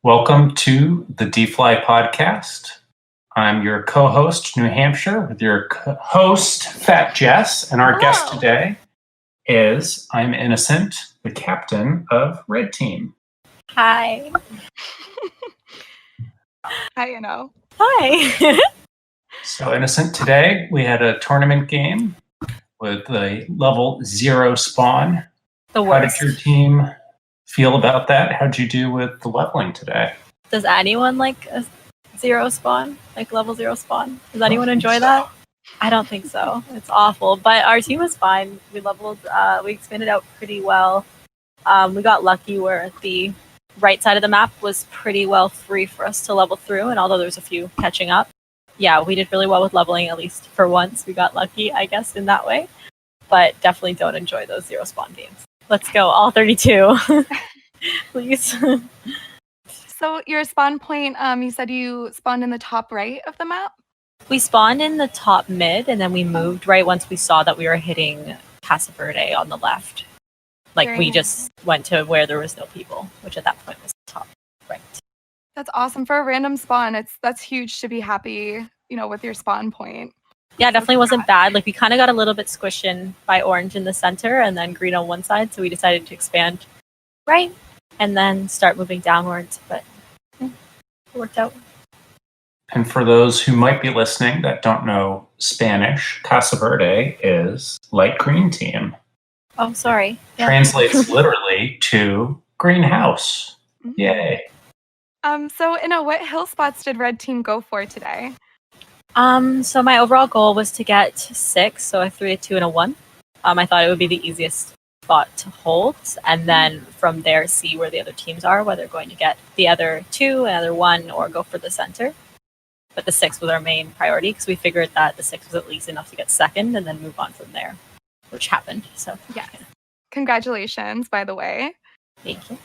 Welcome to the D-Fly podcast. I'm your co-host, New Hampshire, with your host, Fat Jess, and our guest today is I'm Innocent, the captain of Red Team. Hi. Hi, Inno. Hi. So, Innocent, today we had a tournament game with a level 0 spawn. The worst. How did your team feel about that? How'd you do with the leveling today? Does anyone like a 0 spawn? Like level 0 spawn? Does anyone enjoy that? I don't think so. It's awful. But our team was fine. We leveled, we expanded out pretty well. We got lucky where the right side of the map was pretty well free for us to level through, and although there was a few catching up, yeah, we did really well with leveling, at least for once. We got lucky, I guess, in that way. But definitely don't enjoy those 0 spawn games. Let's go, all 32. Please. So your spawn point, you said you spawned in the top right of the map? We spawned in the top mid, and then we moved right once we saw that we were hitting Casa Verde on the left. Like, Very we nice. just went to where there was no people, which at that point was top right. That's awesome. For a random spawn, that's huge to be happy, with your spawn point. Yeah, it definitely wasn't bad. Like, we kind of got a little bit squished in by orange in the center and then green on one side, so we decided to expand right and then start moving downwards, but it worked out. And for those who might be listening that don't know Spanish, Casa Verde is light green team. Oh, sorry. Yeah. Translates literally to greenhouse. Yay. So Inno, what hill spots did Red Team go for today? So my overall goal was to get 6, so a 3, a 2, and a 1. I thought it would be the easiest spot to hold, and then from there see where the other teams are, whether they're going to get the other 2, another 1, or go for the center. But the 6 was our main priority because we figured that the 6 was at least enough to get second and then move on from there, which happened. So Yes. Congratulations, by the way. thank you.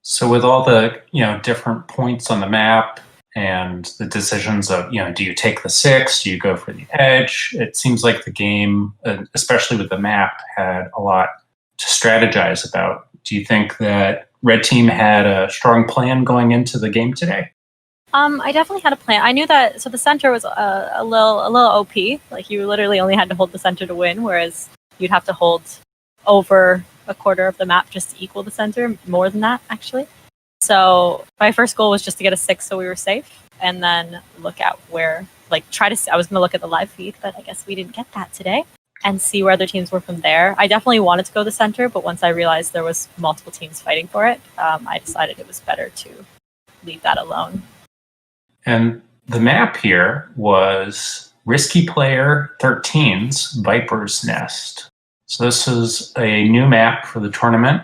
So with all the, different points on the map and the decisions of, do you take the 6, do you go for the edge? It seems like the game, especially with the map, had a lot to strategize about. Do you think that Red Team had a strong plan going into the game today? I definitely had a plan. I knew that, so the center was a little OP. Like, you literally only had to hold the center to win, whereas you'd have to hold over a quarter of the map just to equal the center, more than that, actually. So my first goal was just to get a 6 so we were safe, and then look at where, I was going to look at the live feed, but I guess we didn't get that today, and see where other teams were from there. I definitely wanted to go the center, but once I realized there was multiple teams fighting for it, I decided it was better to leave that alone. And the map here was Risky Player 13's Viper's Nest. So this is a new map for the tournament.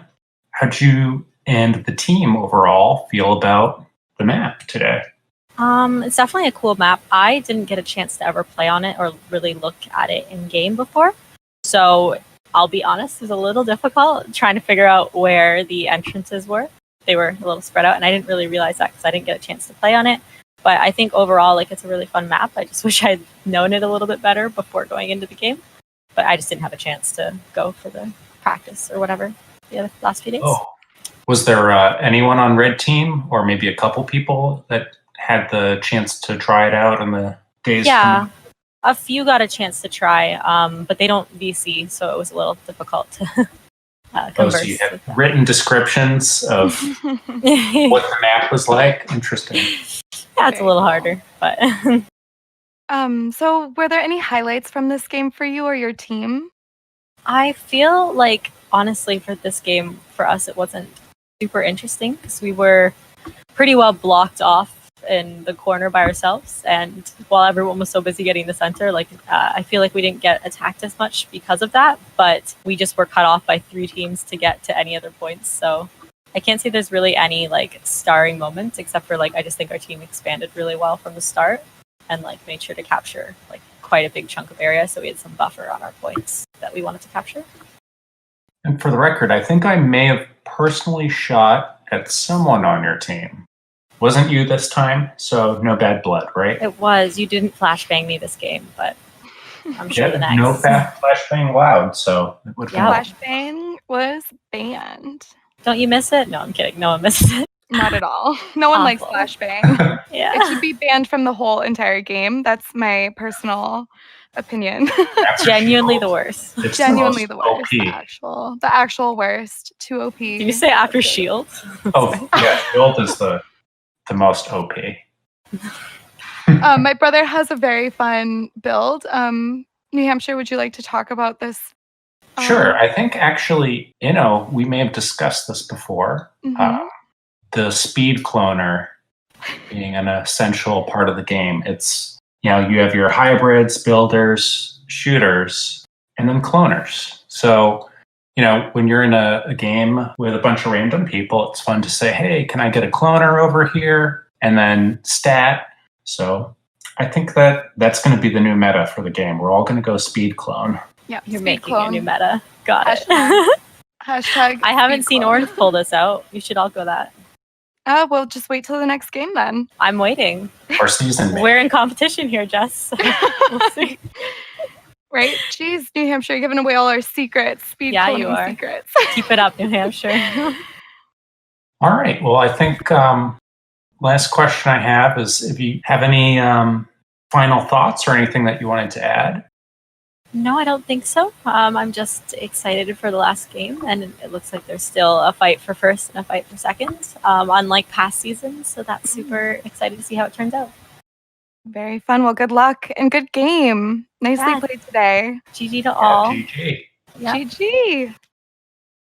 How'd you and the team overall feel about the map today? It's definitely a cool map. I didn't get a chance to ever play on it or really look at it in game before. So I'll be honest, it was a little difficult trying to figure out where the entrances were. They were a little spread out, and I didn't really realize that because I didn't get a chance to play on it. But I think overall, it's a really fun map. I just wish I'd known it a little bit better before going into the game. But I just didn't have a chance to go for the practice or whatever the last few days. Oh, was there anyone on Red Team, or maybe a couple people that had the chance to try it out on the days? Yeah, a few got a chance to try, but they don't VC, so it was a little difficult to converse. So you had written descriptions of what the map was like? Interesting. Yeah, it's a little harder, but So were there any highlights from this game for you or your team? I feel like, honestly, for this game, for us, it wasn't super interesting because we were pretty well blocked off in the corner by ourselves, and while everyone was so busy getting the center, I feel like we didn't get attacked as much because of that, but we just were cut off by 3 teams to get to any other points. So I can't say there's really any starring moments, except for I just think our team expanded really well from the start and made sure to capture quite a big chunk of area, so we had some buffer on our points that we wanted to capture. And for the record, I think I may have personally shot at someone on your team. Wasn't you this time? So no bad blood, right? It was. You didn't flashbang me this game, but I'm sure the next. No flashbang allowed, so it would Yeah. Flashbang was banned. Don't you miss it? No, I'm kidding. No one misses it. Not at all. No one likes Awful. flashbang. Yeah. It should be banned from the whole entire game. That's my personal opinion. After Genuinely Shield, the worst. it's Genuinely the the most worst. OP. The actual worst. Too OP. Did you say after Shield? Oh yeah, Shield is the most OP. My brother has a very fun build. New Hampshire, would you like to talk about this? Sure. I think actually, we may have discussed this before. Mhm. The speed cloner being an essential part of the game. It's, you have your hybrids, builders, shooters, and then cloners. So, when you're in a game with a bunch of random people, it's fun to say, hey, can I get a cloner over here? And then stat. So I think that's going to be the new meta for the game. We're all going to go speed clone. Yeah, You're speed making clone. a new meta. Got it. Hashtag I haven't speed seen clone. Orange pull this out. You should all go that. We'll just wait till the next game then. I'm waiting. Or season. Maybe. We're in competition here, Jess. So we'll see. Right? Jeez, New Hampshire, you're giving away all our secrets. Speed Yeah, cloning you are. secrets. Keep it up, New Hampshire. All right. Well, I think last question I have is if you have any final thoughts or anything that you wanted to add. No, I don't think so. I'm just excited for the last game, and it looks like there's still a fight for first and a fight for second, unlike past seasons. So that's super excited to see how it turns out. Very fun. Well, good luck and good game. Nicely Yeah. played today. GG to all. GG. Yeah. GG.